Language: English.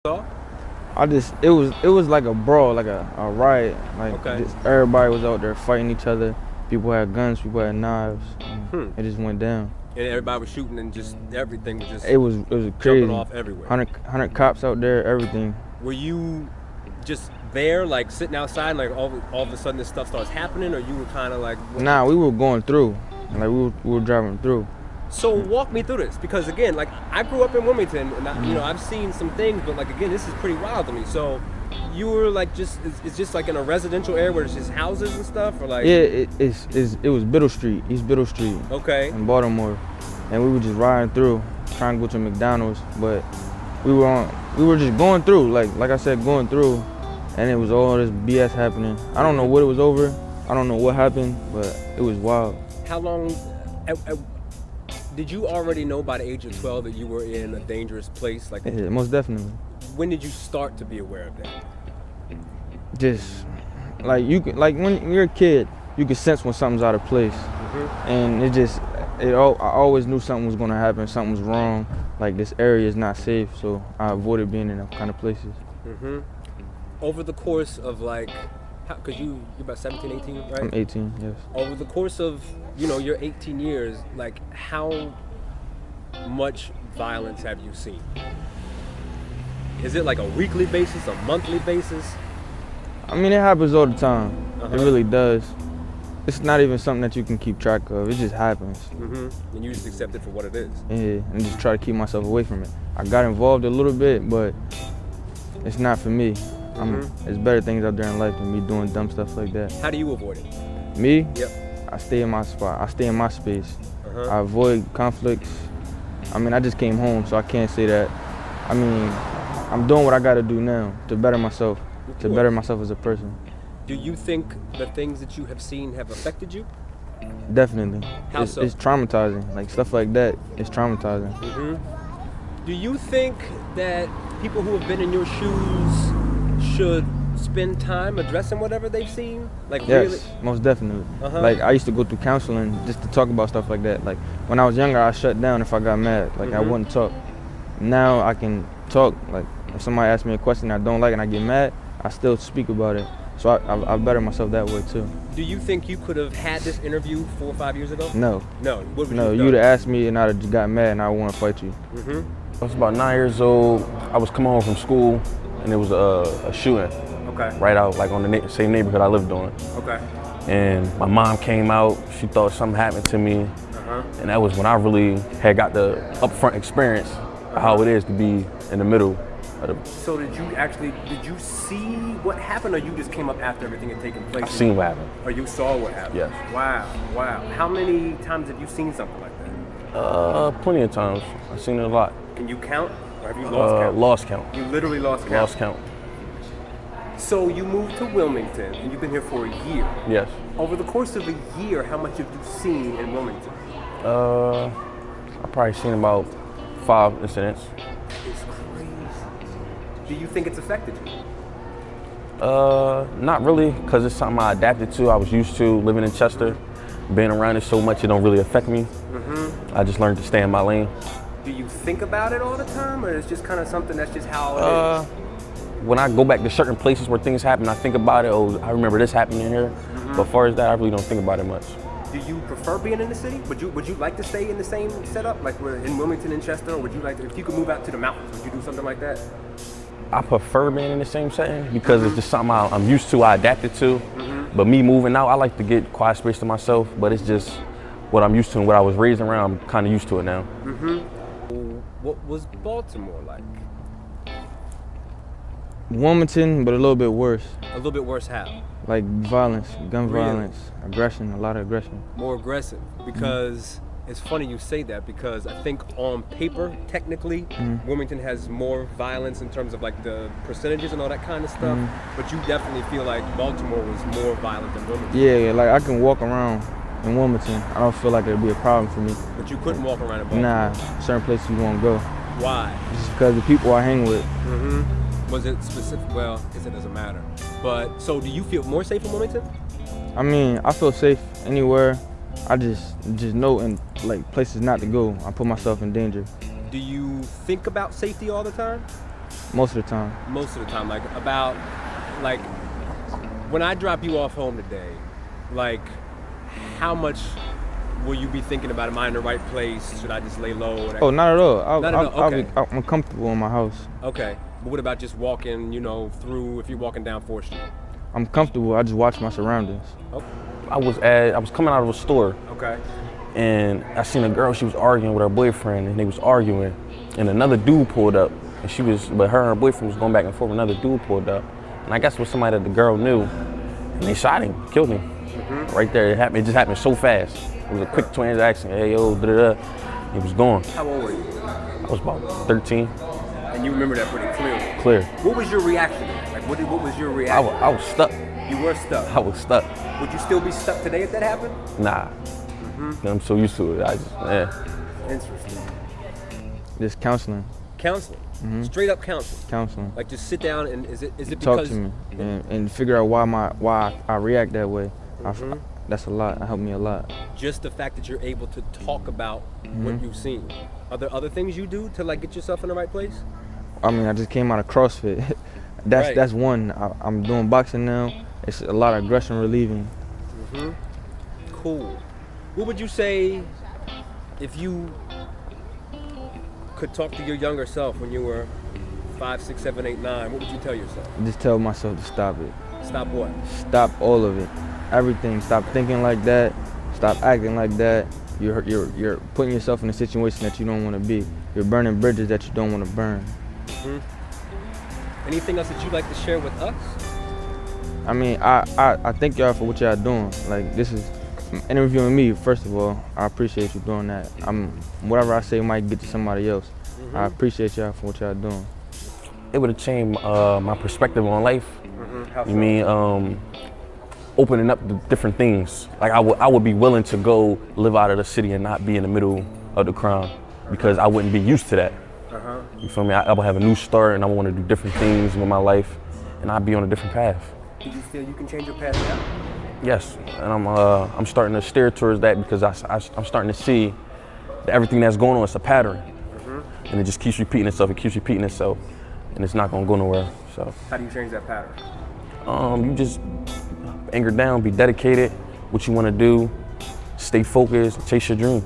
saw? It was like a brawl, like a riot. Like everybody was out there fighting each other. People had guns, people had knives. It just went down. And everybody was shooting, and just everything was just it was crazy. Jumping off everywhere. 100 cops out there, everything. Were you just there, like sitting outside, and like all of a sudden this stuff starts happening, or you were kind of like? Nah, we were going through. Like we were driving through. So walk me through this, because again, like I grew up in Wilmington, and I've seen some things, but like again, this is pretty wild to me. So you were like it's just like in a residential area where it's just houses and stuff, or like? Yeah, it was Biddle Street, East Biddle Street. Okay. In Baltimore, and we were just riding through, trying to go to McDonald's, but we were just going through, like I said, going through, and it was all this BS happening. I don't know what it was over. I don't know what happened, but it was wild. How long? Did you already know by the age of 12 that you were in a dangerous place? Like, yeah, most definitely. When did you start to be aware of that? Just like when you're a kid, you can sense when something's out of place, and I always knew something was gonna happen, something was wrong. Like this area is not safe, so I avoided being in those kind of places. Over the course of like, because you're about 17, 18, right? I'm 18, yes. Over the course of, your 18 years, like how much violence have you seen? Is it like a weekly basis, a monthly basis? I mean, it happens all the time. It really does. It's not even something that you can keep track of. It just happens. And you just accept it for what it is. Yeah, and just try to keep myself away from it. I got involved a little bit, but it's not for me. There's better things out there in life than me doing dumb stuff like that. How do you avoid it? Me? Yep. I stay in my spot. I stay in my space. I avoid conflicts. I mean, I just came home, so I can't say that. I mean, I'm doing what I got to do now to better myself, to better myself as a person. Do you think the things that you have seen have affected you? Definitely. How so? It's traumatizing. Like stuff like that, it's traumatizing. Do you think that people who have been in your shoes should spend time addressing whatever they've seen? Like, yes, really? most definitely. Like I used to go through counseling just to talk about stuff like that. Like when I was younger, I shut down if I got mad. Like I wouldn't talk. Now I can talk. Like if somebody asks me a question I don't like and I get mad, I still speak about it. So I better myself that way too. Do you think you could have had this interview 4 or 5 years ago? No. No. What would you have you'd have asked me and I'd have just got mad and I want to fight you. I was about 9 years old. I was coming home from school and there was a shooting. Right out, like on the same neighborhood I lived on. And my mom came out. She thought something happened to me. And that was when I really had got the upfront experience of how it is to be in the middle of the. So did you see what happened, or you just came up after everything had taken place? I seen what happened. Or you saw what happened? Yes. Wow. How many times have you seen something like that? Plenty of times. I've seen it a lot. Can you count, or have you lost count? Lost count. You literally lost count? Lost count. So you moved to Wilmington, and you've been here for a year. Yes. Over the course of a year, how much have you seen in Wilmington? I've probably seen about 5 incidents. It's crazy. Do you think it's affected you? Not really, because it's something I adapted to. I was used to living in Chester. Being around it so much, it don't really affect me. I just learned to stay in my lane. Do you think about it all the time, or it's just kind of something that's just how it is? When I go back to certain places where things happen, I think about it. Oh, I remember this happening here. But as far as that, I really don't think about it much. Do you prefer being in the city? Would you like to stay in the same setup, like we're in Wilmington and Chester, or would you like to, if you could move out to the mountains, would you do something like that? I prefer being in the same setting because it's just something I'm used to, I adapted to. But me moving out, I like to get quiet space to myself, but it's just what I'm used to and what I was raised around. I'm kind of used to it now. What was Baltimore like? Wilmington, but a little bit worse. A little bit worse how? Like violence, gun violence, aggression, a lot of aggression. More aggressive, because it's funny you say that, because I think on paper, technically, Wilmington has more violence in terms of like the percentages and all that kind of stuff, but you definitely feel like Baltimore was more violent than Wilmington. Yeah, like I can walk around in Wilmington. I don't feel like it'd be a problem for me. But you couldn't walk around in Baltimore? Nah, certain places you won't go. Why? Just because the people I hang with. Was it specific? Well, I guess it doesn't matter. But, so do you feel more safe in Wilmington? I mean, I feel safe anywhere. I just know in like places not to go. I put myself in danger. Do you think about safety all the time? Most of the time. Most of the time, like about, like, when I drop you off home today, like, how much will you be thinking about, am I in the right place? Should I just lay low? Oh, not at all. Not at all, okay. I'm comfortable in my house. Okay, but what about just walking, you know, through, if you're walking down 4th Street? I'm comfortable, I just watch my surroundings. Oh. I was coming out of a store. Okay. And I seen a girl, she was arguing with her boyfriend, and they was arguing, and another dude pulled up, but her and her boyfriend was going back and forth, another dude pulled up, and I guess it was somebody that the girl knew, and they shot him, killed him. Right there, it just happened so fast. It was a quick transaction, hey yo, da-da-da, he was gone. How old were you? I was about 13. And you remember that pretty clearly? Clear. What was your reaction? Like, what was your reaction? I was stuck. You were stuck? I was stuck. Would you still be stuck today if that happened? Nah. I'm so used to it. Interesting. Just counseling. Counseling? Straight up counseling? Counseling. Like, just sit down and is it because... Talk to me and figure out why I react that way. That's a lot. It helped me a lot. Just the fact that you're able to talk about what you've seen. Are there other things you do to, like, get yourself in the right place? I mean, I just came out of CrossFit. That's one. I'm doing boxing now. It's a lot of aggression relieving. Cool. What would you say if you could talk to your younger self when you were 5, 6, 7, 8, 9? What would you tell yourself? Just tell myself to stop it. Stop what? Stop all of it. Everything. Stop thinking like that. Stop acting like that. You're putting yourself in a situation that you don't want to be. You're burning bridges that you don't want to burn. Anything else that you'd like to share with us? I mean, I thank y'all for what y'all doing. Like, this is interviewing me, first of all. I appreciate you doing that. Whatever I say might get to somebody else. I appreciate y'all for what y'all doing. It would have changed my perspective on life. You mean opening up to different things. Like I would be willing to go live out of the city and not be in the middle of the crime because I wouldn't be used to that. You feel me? I would have a new start and I want to do different things with my life and I'd be on a different path. Do you feel you can change your path now? Yes, and I'm starting to steer towards that because I'm starting to see that everything that's going on is a pattern, and it just keeps repeating itself. It keeps repeating itself, and it's not going to go nowhere. So how do you change that pattern? You just anchor down, be dedicated, what you want to do, stay focused, chase your dream.